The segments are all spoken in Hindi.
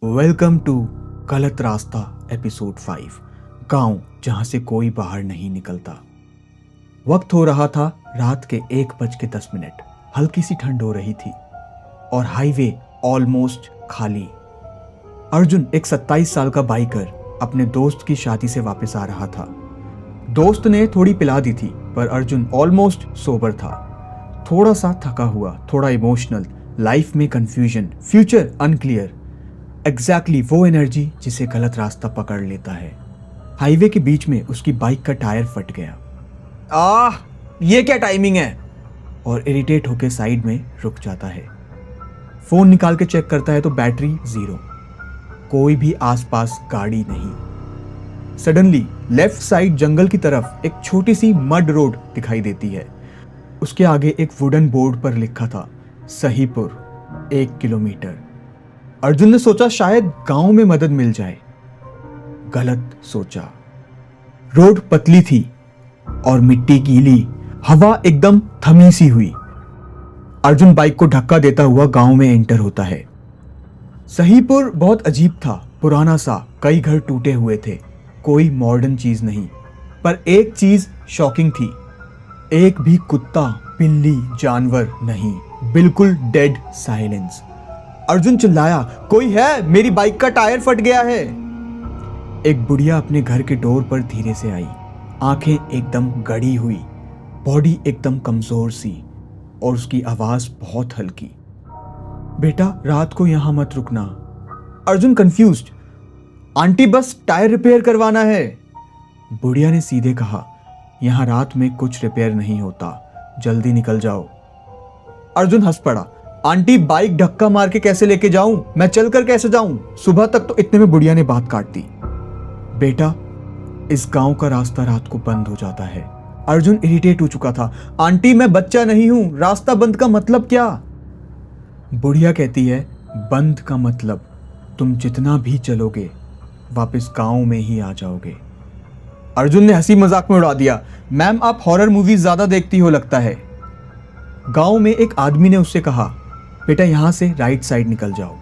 वेलकम टू गलत रास्ता एपिसोड 5। गांव जहां से कोई बाहर नहीं निकलता। वक्त हो रहा था रात के 1:10। हल्की सी ठंड हो रही थी और हाईवे ऑलमोस्ट खाली। अर्जुन एक 27 साल का बाइकर अपने दोस्त की शादी से वापस आ रहा था। दोस्त ने थोड़ी पिला दी थी पर अर्जुन ऑलमोस्ट सोबर था। थोड़ा सा थका हुआ, थोड़ा इमोशनल, लाइफ में कंफ्यूजन, फ्यूचर अनक्लियर। एग्जैक्टली वो एनर्जी जिसे गलत रास्ता पकड़ लेता है। हाईवे के बीच में उसकी बाइक का टायर फट गया। ये क्या टाइमिंग है, और इरिटेट होकर साइड में रुक जाता है। फोन निकाल के चेक करता है तो बैटरी 0, कोई भी आसपास गाड़ी नहीं। सडनली लेफ्ट साइड जंगल की तरफ एक छोटी सी मड रोड दिखाई देती है। उसके आगे एक वुडन बोर्ड पर लिखा था सहीपुर 1 किलोमीटर। अर्जुन ने सोचा शायद गांव में मदद मिल जाए। गलत सोचा। रोड पतली थी और मिट्टी गीली, हवा एकदम थमी सी हुई। अर्जुन बाइक को धक्का देता हुआ गांव में एंटर होता है। सहीपुर बहुत अजीब था, पुराना सा, कई घर टूटे हुए थे, कोई मॉडर्न चीज नहीं। पर एक चीज शॉकिंग थी, एक भी कुत्ता, बिल्ली, जानवर नहीं, बिल्कुल डेड साइलेंस। अर्जुन चिल्लाया, कोई है, मेरी बाइक का टायर फट गया है। एक बुढ़िया अपने घर के डोर पर धीरे से आई, आंखें एकदम गड़ी हुई, बॉडी एकदम कमजोर सी, और उसकी आवाज बहुत हल्की। बेटा, रात को यहां मत रुकना। अर्जुन कंफ्यूज्ड, आंटी बस टायर रिपेयर करवाना है। बुढ़िया ने सीधे कहा, यहां रात में कुछ रिपेयर नहीं होता, जल्दी निकल जाओ। अर्जुन हंस पड़ा, आंटी बाइक धक्का मार के कैसे लेके जाऊं, मैं चलकर कैसे जाऊं, सुबह तक तो। इतने में बुढ़िया ने बात काट दी, बेटा इस गांव का रास्ता रात को बंद हो जाता है। अर्जुन इरिटेट हो चुका था, आंटी मैं बच्चा नहीं हूं, रास्ता बंद का मतलब क्या। बुढ़िया कहती है, बंद का मतलब तुम जितना भी चलोगे वापस गांव में ही आ जाओगे। अर्जुन ने हंसी मजाक में उड़ा दिया, मैम आप हॉरर मूवीज ज्यादा देखती हो लगता है। गांव में एक आदमी ने उससे कहा, बेटा यहां से राइट साइड निकल जाओ,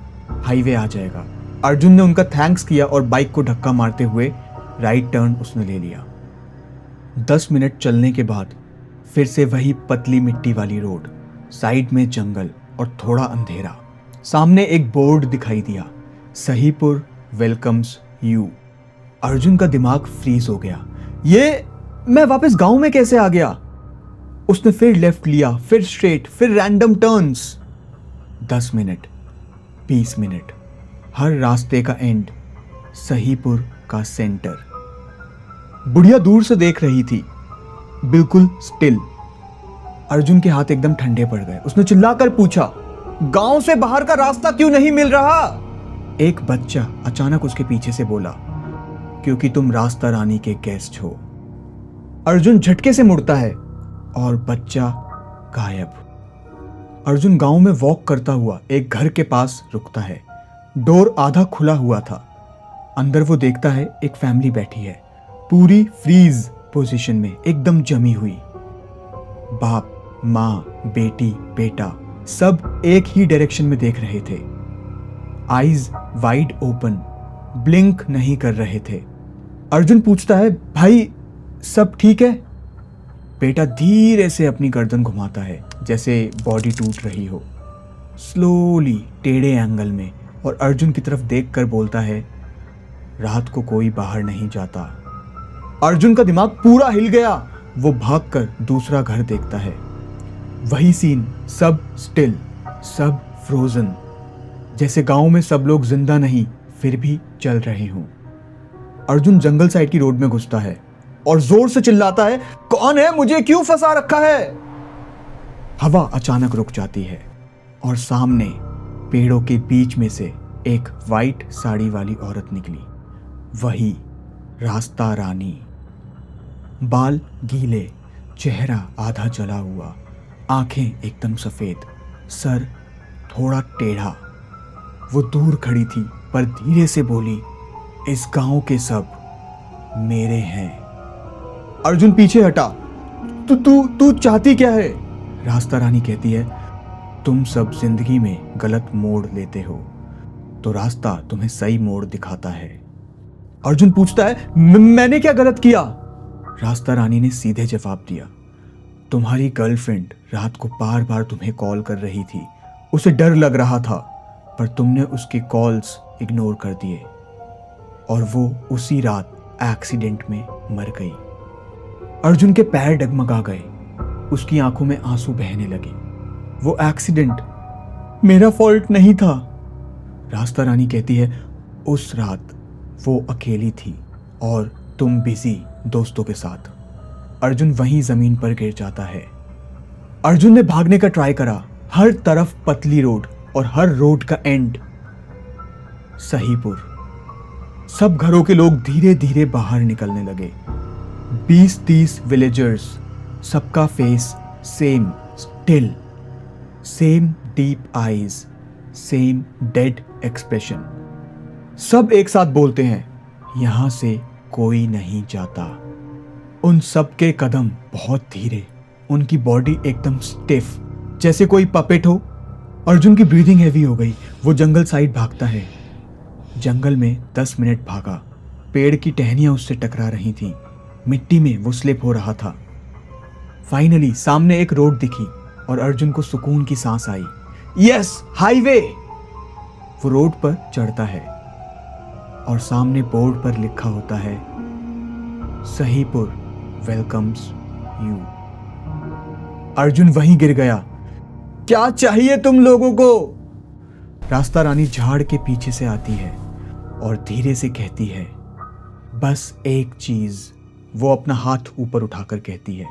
हाईवे आ जाएगा। अर्जुन ने उनका थैंक्स किया और बाइक को धक्का मारते हुए राइट टर्न उसने ले लिया। 10 मिनट चलने के बाद फिर से वही पतली मिट्टी वाली रोड, साइड में जंगल और थोड़ा अंधेरा। सामने एक बोर्ड दिखाई दिया, सहीपुर वेलकम्स यू। अर्जुन का दिमाग फ्रीज हो गया, ये मैं वापस गांव में कैसे आ गया। उसने फिर लेफ्ट लिया, फिर स्ट्रेट, फिर रैंडम टर्न्स। 10 मिनट, 20 मिनट, हर रास्ते का एंड सहीपुर का सेंटर। बुढ़िया दूर से देख रही थी, बिल्कुल स्टिल। अर्जुन के हाथ एकदम ठंडे पड़ गए। उसने चिल्लाकर पूछा, गांव से बाहर का रास्ता क्यों नहीं मिल रहा। एक बच्चा अचानक उसके पीछे से बोला, क्योंकि तुम रास्ता रानी के गेस्ट हो। अर्जुन झटके से मुड़ता है और बच्चा गायब। अर्जुन गांव में वॉक करता हुआ एक घर के पास रुकता है। डोर आधा खुला हुआ था। अंदर वो देखता है एक फैमिली बैठी है, पूरी फ्रीज पोजीशन में, एकदम जमी हुई। बाप, माँ, बेटी, बेटा सब एक ही डायरेक्शन में देख रहे थे। आईज वाइड ओपन, ब्लिंक नहीं कर रहे थे। अर्जुन पूछता है, भाई सब ठीक है। बेटा धीरे से अपनी गर्दन घुमाता है, जैसे बॉडी टूट रही हो, स्लोली टेढ़े एंगल में, और अर्जुन की तरफ देखकर बोलता है, रात को कोई बाहर नहीं जाता। अर्जुन का दिमाग पूरा हिल गया। वो भागकर दूसरा घर देखता है। वही सीन, सब स्टिल, सब फ्रोजन, जैसे गांव में सब लोग जिंदा नहीं फिर भी चल रहे हों। अर्जुन जंगल साइड की रोड में घुसता है और जोर से चिल्लाता है, कौन है, मुझे क्यों फंसा रखा है। हवा अचानक रुक जाती है और सामने पेड़ों के बीच में से एक वाइट साड़ी वाली औरत निकली। वही रास्ता रानी। बाल गीले, चेहरा आधा जला हुआ, आंखें एकदम सफेद, सर थोड़ा टेढ़ा। वो दूर खड़ी थी पर धीरे से बोली, इस गांव के सब मेरे हैं। अर्जुन पीछे हटा, तू चाहती क्या है। रास्ता रानी कहती है, तुम सब जिंदगी में गलत मोड़ लेते हो, तो रास्ता तुम्हें सही मोड़ दिखाता है। अर्जुन पूछता है, मैंने क्या गलत किया? रास्ता रानी ने सीधे जवाब दिया, तुम्हारी गर्लफ्रेंड रात को बार बार तुम्हें कॉल कर रही थी। उसे डर लग रहा था, पर तुमने उसके कॉल्स इग्नोर कर दिए और वो उसी रात एक्सीडेंट में मर गई। अर्जुन के पैर डगमगा गए, उसकी आंखों में आंसू बहने लगे। वो एक्सीडेंट मेरा फॉल्ट नहीं था। रास्ता रानी कहती है, उस रात वो अकेली थी और तुम बिजी दोस्तों के साथ। अर्जुन वहीं जमीन पर गिर जाता है। अर्जुन ने भागने का ट्राई करा, हर तरफ पतली रोड और हर रोड का एंड सहीपुर। सब घरों के लोग धीरे धीरे बाहर निकलने लगे। 20-30 विलेजर्स, सबका face same still, same deep eyes, same dead expression. सब एक साथ बोलते हैं, यहां से कोई नहीं जाता। उन सब के कदम बहुत धीरे, उनकी बॉडी एकदम स्टिफ, जैसे कोई पपेट हो। अर्जुन की ब्रीदिंग हैवी हो गई। वो जंगल साइड भागता है। जंगल में 10 मिनट भागा। पेड़ की टहनियां उससे टकरा रही थीं। मिट्टी में वो स्लिप हो रहा था। फाइनली सामने एक रोड दिखी और अर्जुन को सुकून की सांस आई। Yes, highway! वो रोड पर चढ़ता है और सामने बोर्ड पर लिखा होता है, सहीपुर वेलकम्स यू। अर्जुन वहीं गिर गया। क्या चाहिए तुम लोगों को? रास्ता रानी झाड़ के पीछे से आती है और धीरे से कहती है, बस एक चीज। वो अपना हाथ ऊपर उठाकर कहती है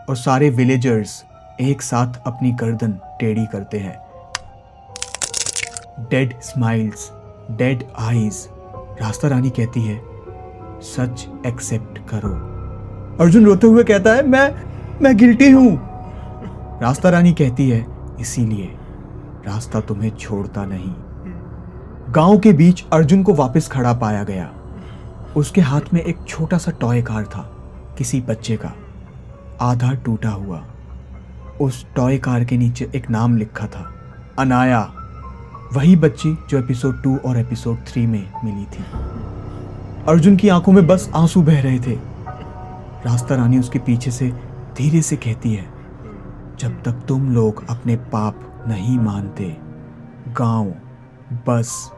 और सारे विलेजर्स एक साथ अपनी गर्दन टेढ़ी करते हैं। Dead smiles, dead eyes. रास्ता रानी कहती है, सच एक्सेप्ट करो। अर्जुन रोते हुए कहता है, मैं गिल्टी हूं। रास्ता रानी कहती है, इसीलिए रास्ता तुम्हें छोड़ता नहीं। गांव के बीच अर्जुन को वापस खड़ा पाया गया। उसके हाथ में एक छोटा सा टॉय कार था, किसी बच्चे का, आधा टूटा हुआ। उस टॉय कार के नीचे एक नाम लिखा था, अनाया, वही बच्ची जो एपिसोड 2 और एपिसोड 3 में मिली थी। अर्जुन की आंखों में बस आंसू बह रहे थे। रास्ता रानी उसके पीछे से धीरे से कहती है, जब तक तुम लोग अपने पाप नहीं मानते, गांव, बस,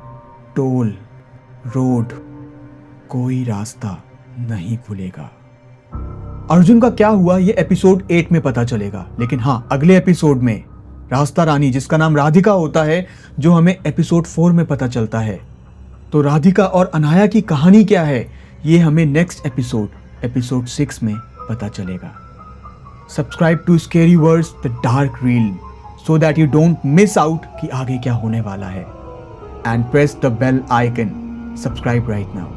टोल, रोड, कोई रास्ता नहीं खुलेगा। अर्जुन का क्या हुआ ये एपिसोड 8 में पता चलेगा, लेकिन हाँ, अगले एपिसोड में रास्ता रानी, जिसका नाम राधिका होता है, जो हमें एपिसोड 4 में पता चलता है। तो राधिका और अनाया की कहानी क्या है, ये हमें नेक्स्ट एपिसोड 6 में पता चलेगा। Subscribe to scary words the dark reel so that you don't miss out कि आगे क्या होने वाला है। And press the bell icon. Subscribe right now.